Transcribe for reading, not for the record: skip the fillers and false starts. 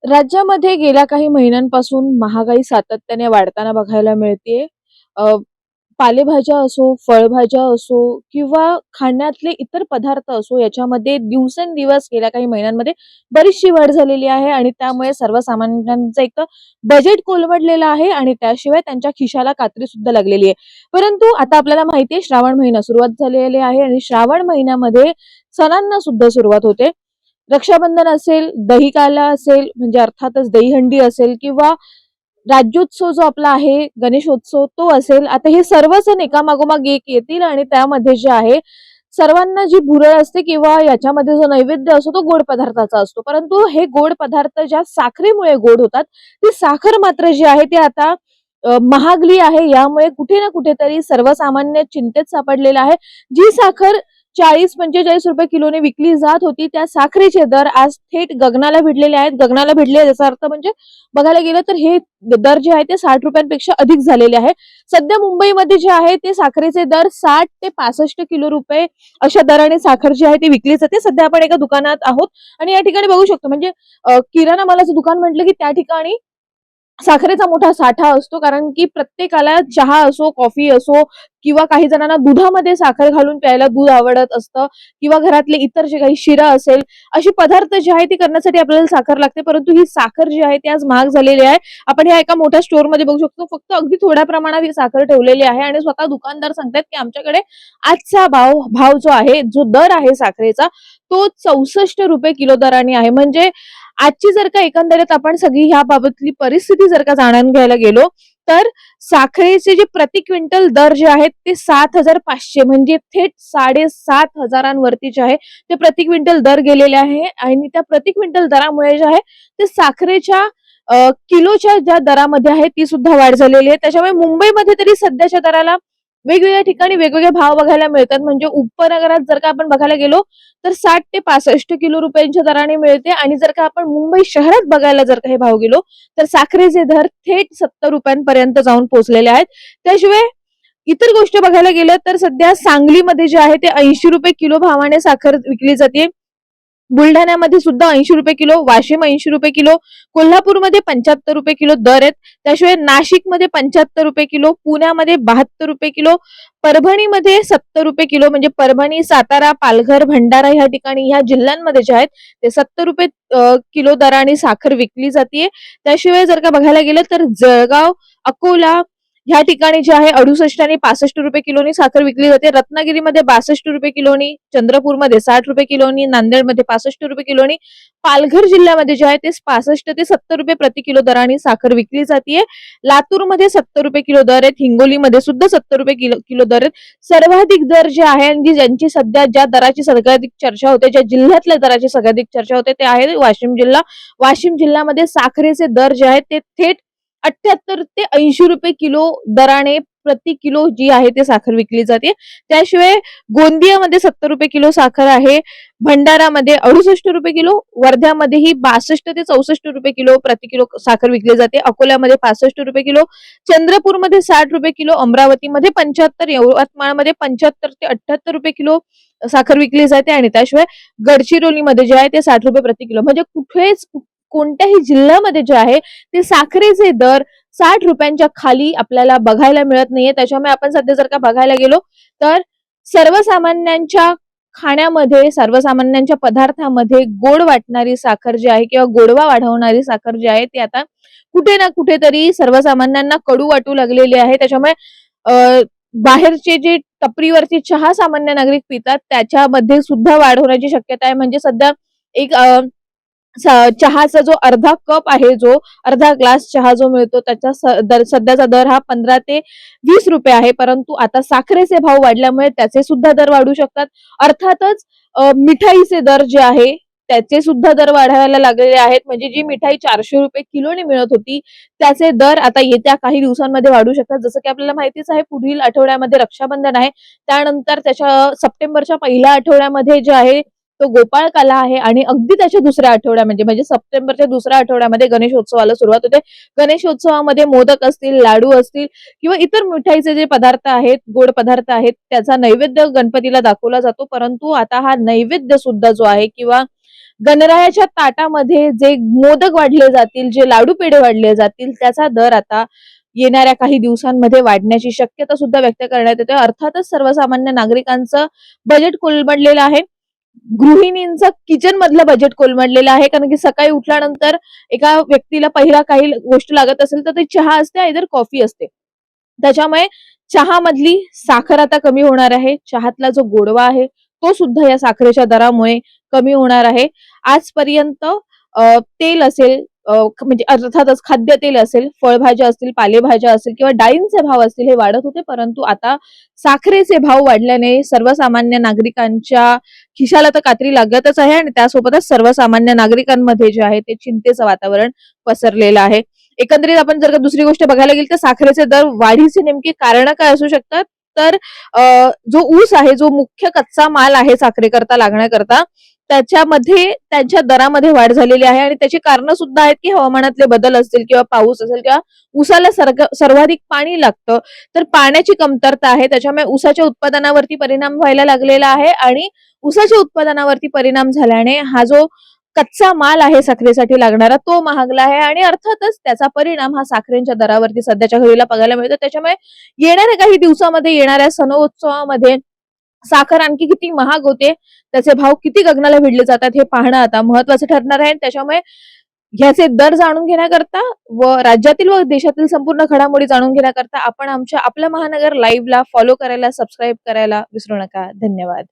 राज्यामध्ये गेल्या काही महिन्यांपासून महागाई सातत्याने वाढताना बघायला मिळते. अ, पालेभाज्या असो, फळभाज्या असो किंवा खाण्यातले इतर पदार्थ असो, याच्यामध्ये दिवसेंदिवस गेल्या काही महिन्यांमध्ये बरीचशी वाढ झालेली आहे आणि त्यामुळे सर्वसामान्यांचं एक तर बजेट कोलमडलेलं आहे आणि त्याशिवाय त्यांच्या खिशाला कात्री सुद्धा लागलेली आहे. परंतु आता आपल्याला माहिती आहे श्रावण महिना सुरुवात झालेली आहे आणि श्रावण महिन्यामध्ये सणांना सुद्धा सुरुवात होते. रक्षाबंधन असेल, दहीकाला असेल म्हणजे अर्थातच दहीहंडी असेल किंवा राज्योत्सव जो आपला आहे, गणेशोत्सव तो असेल. आता हे सर्व सण एकामागोमाग एक येतील आणि त्यामध्ये जे आहे सर्वांना जी भुरळ असते किंवा याच्यामध्ये जो नैवेद्य असतो तो गोड पदार्थाचा असतो. परंतु हे गोड पदार्थ ज्या साखरेमुळे गोड होतात, ती साखर मात्र जी आहे ती आता महागली आहे. यामुळे कुठे ना कुठेतरी सर्वसामान्य चिंतेत सापडलेला आहे. जी साखर 40-45 रुपये किलोने विकली जात होती, त्या साखरेचे दर आज थेट गगनाला भिडलेले आहेत. गगनाला भिडले याचा अर्थ म्हणजे बघायला गेलं तर हे दर जे आहे ते 60 रुपयांपेक्षा अधिक झालेले आहे. सध्या मुंबईमध्ये जे आहे ते साखरेचे दर 60 ते 65 किलो रुपये अशा दराने साखर जी आहे ती विकली जाते. सध्या आपण एका दुकानात आहोत आणि या ठिकाणी बघू शकतो म्हणजे किराणा मालाचं दुकान म्हटलं की त्या ठिकाणी साखरेचा मोठा साठा असतो. कारण की प्रत्येकाला चहा असो, कॉफी असो किंवा काही जणांना दुधामध्ये साखर घालून प्यायला दूध आवडत असतं किंवा घरातले इतर जे काही शिरा असेल, अशी पदार्थ जे आहे ते करण्यासाठी आपल्याला साखर लागते. परंतु ही साखर जी आहे ती आज महाग झालेली आहे. आपण ह्या एका मोठ्या स्टोअरमध्ये बघू शकतो. फक्त अगदी थोड्या प्रमाणात ही साखर ठेवलेली आहे आणि स्वतः दुकानदार सांगतात की आमच्याकडे आजचा भाव भाव जो आहे, जो दर आहे साखरेचा, तो 64 रुपये किलो दराने आहे. म्हणजे आजची जर का एकंदरीत आपण सगळी ह्या बाबतली परिस्थिती जर का जाणून घ्यायला गेलो, तर साखरेचे जे प्रति क्विंटल दर जे आहेत ते 7,500 म्हणजे थेट 7,500 जे आहे ते प्रति क्विंटल दर गेलेले आहे आणि त्या प्रति क्विंटल दरामुळे जे आहे ते साखरेच्या किलोच्या ज्या दरामध्ये आहे ती सुद्धा वाढ झालेली आहे. त्याच्यामुळे मुंबईमध्ये तरी सध्याच्या दराला वेगवेगळ्या ठिकाणी वेगवेगळे भाव बघायला मिळतात. म्हणजे उपनगरात जर का आपण बघायला गेलो तर 60 ते 65 किलो रुपयांच्या दराने मिळते आणि जर का आपण मुंबई शहरात बघायला जर का हे भाव गेलो तर साखरेचे दर थेट 70 रुपयांपर्यंत जाऊन पोहोचलेले आहेत. त्याशिवाय इतर गोष्टी बघायला गेलं तर सध्या सांगलीमध्ये जे आहे ते 80 रुपये किलो भावाने साखर विकली जाते. बुलढाण्यामध्ये सुद्धा 80 रुपये किलो, वाशिम 80 रुपये किलो, कोल्हापूरमध्ये 75 रुपये किलो दर आहेत. त्याशिवाय नाशिकमध्ये 75 रुपये किलो, पुण्यामध्ये 72 रुपये किलो, परभणीमध्ये 70 रुपये किलो म्हणजे परभणी, सातारा, पालघर, भंडारा ह्या ठिकाणी ह्या जिल्ह्यांमध्ये जे आहेत ते 70 रुपये किलो दराने साखर विकली जाते. त्याशिवाय जर का बघायला गेलं तर जळगाव, अकोला ह्या ठिकाणी जे आहे 68 आणि 65 रुपये किलोनी साखर विकली जाते. रत्नागिरीमध्ये 62 रुपये किलोनी, चंद्रपूरमध्ये 60 रुपये किलोनी, नांदेडमध्ये 65 रुपये किलोनी, पालघर जिल्ह्यामध्ये जे आहे ते 65 ते 70 रुपये प्रति किलो दराने साखर विकली जाते. लातूरमध्ये 70 रुपये किलो दर आहेत. हिंगोलीमध्ये सुद्धा 70 रुपये किलो दर आहेत. सर्वाधिक दर जे आहे आणि ज्यांची सध्या ज्या दराची सर्वाधिक चर्चा होते, ज्या जिल्ह्यातल्या दराची सर्वाधिक चर्चा होते ते आहे वाशिम जिल्हा. वाशिम जिल्ह्यामध्ये साखरेचे दर जे आहेत ते थेट 78 ते 80 रुपये किलो दराने प्रति किलो जी आहे ते साखर विकली जाते. त्याशिवाय गोंदियामध्ये 70 रुपये किलो साखर आहे. भंडारामध्ये 68 रुपये किलो, वर्ध्यामध्येही 62 ते 64 रुपये किलो प्रति किलो साखर विकली जाते. अकोल्यामध्ये 65 रुपये किलो, चंद्रपूरमध्ये 60 रुपये किलो, अमरावतीमध्ये 75, यवतमाळमध्ये 75 ते 78 रुपये किलो साखर विकली जाते आणि त्याशिवाय गडचिरोलीमध्ये जे आहे ते 60 रुपये प्रति किलो. म्हणजे कुठेच कोणत्याही जिल्ह्यामध्ये जे आहे ते साखरेचे दर 60 रुपयांच्या खाली आपल्याला बघायला मिळत नाहीये. त्याच्यामुळे आपण सध्या जर का बघायला गेलो तर सर्वसामान्यांच्या खाण्यामध्ये, सर्वसामान्यांच्या पदार्थामध्ये गोड वाटणारी साखर जी आहे किंवा गोडवा वाढवणारी साखर जी आहे ती आता कुठे ना कुठेतरी सर्वसामान्यांना कडू वाटू लागलेली आहे. त्याच्यामुळे बाहेरचे जे टपरीवरती चहा सामान्य नागरिक पितात त्याच्यामध्ये सुद्धा वाढ होण्याची शक्यता आहे. म्हणजे सध्या एक चहाचा जो अर्धा कप आहे, जो अर्धा ग्लास चहा जो मिळतो त्याचा सध्याचा दर हा 15 ते 20 रुपये आहे. परंतु आता साखरेचे भाव वाढल्यामुळे त्याचे सुद्धा दर वाढू शकतात. अर्थातच मिठाईचे दर जे आहे त्याचे सुद्धा दर वाढायला लागलेले आहेत. म्हणजे जी मिठाई 400 रुपये किलोने मिळत होती त्याचे दर आता येत्या काही दिवसांमध्ये वाढू शकतात. जसं की आपल्याला माहितीच आहे पुढील आठवड्यामध्ये रक्षाबंधन आहे. त्यानंतर त्याच्या सप्टेंबरच्या पहिल्या आठवड्यामध्ये जे आहे तो गोपाळकाला आहे आणि अगदी त्याच्या दुसऱ्या आठवड्यामध्ये म्हणजे सप्टेंबरच्या दुसऱ्या आठवड्यामध्ये गणेशोत्सवाला सुरुवात होते. गणेशोत्सवामध्ये मोदक असतील, लाडू असतील किंवा इतर मिठाईचे जे पदार्थ आहेत, गोड पदार्थ आहेत त्याचा नैवेद्य गणपतीला दाखवला जातो. परंतु आता हा नैवेद्य सुद्धा जो आहे किंवा गणरायाच्या ताटामध्ये जे मोदक वाढले जातील, जे लाडू पेढे वाढले जातील, त्याचा दर आता येणाऱ्या काही दिवसांमध्ये वाढण्याची शक्यता सुद्धा व्यक्त करण्यात येते. अर्थातच सर्वसामान्य नागरिकांचं बजेट कोलमडलेलं आहे. गृहिणींचं किचन मधलं बजेट कोलमडलेलं आहे, कारण की सकाळी उठल्यानंतर एका व्यक्तीला पहिला काही गोष्ट लागत असेल तर ते चहा असते, आयदर कॉफी असते. त्याच्यामुळे चहा मधली साखर आता कमी होणार आहे. चहातला जो गोडवा आहे तो सुद्धा या साखरेच्या दरामुळे कमी होणार आहे. आजपर्यंत तेल असेल, म्हणजे अर्थातच खाद्यतेल असेल, फळभाज्या असतील, पालेभाज्या असतील किंवा डाळींचे भाव असतील हे वाढत होते, परंतु आता साखरेचे भाव वाढल्याने सर्वसामान्य नागरिकांच्या खिशाला तर कात्री लागतच आहे आणि त्यासोबतच सर्वसामान्य नागरिकांमध्ये जे आहे ते चिंतेचं वातावरण पसरलेलं आहे. एकंदरीत आपण जर का दुसरी गोष्ट बघायला गेली तर साखरेचे दर वाढीचे नेमकी कारण काय असू शकतात, तर जो ऊस आहे, जो मुख्य कच्चा माल आहे साखरेकरता लागण्याकरता, त्याच्यामध्ये त्यांच्या दरामध्ये वाढ झालेली आहे आणि त्याची कारणं सुद्धा आहेत की हवामानातले बदल असतील किंवा पाऊस असेल किंवा ऊसाला सर्वाधिक पाणी लागतं, तर पाण्याची कमतरता आहे. त्याच्यामुळे ऊसाच्या उत्पादनावरती परिणाम व्हायला लागलेला आहे आणि ऊसाच्या उत्पादनावरती परिणाम झाल्याने हा जो कच्चा माल आहे साखरेसाठी लागणारा तो महागला आहे आणि अर्थातच त्याचा परिणाम हा साखरेच्या दरावरती सध्याच्या घडीला बघायला मिळतो. त्याच्यामुळे येणाऱ्या काही दिवसामध्ये येणाऱ्या सणोत्सवामध्ये साखर आणखी किती महाग होते, त्याचे भाव किती गगनाला भिडले जातात हे पाहणं आता महत्वाचं ठरणार आहे. त्याच्यामुळे ह्याचे दर जाणून घेण्याकरता व राज्यातील व देशातील संपूर्ण घडामोडी जाणून घेण्याकरता आपण आपल्या महानगर लाईव्हला फॉलो करायला, सबस्क्राईब करायला विसरू नका. धन्यवाद.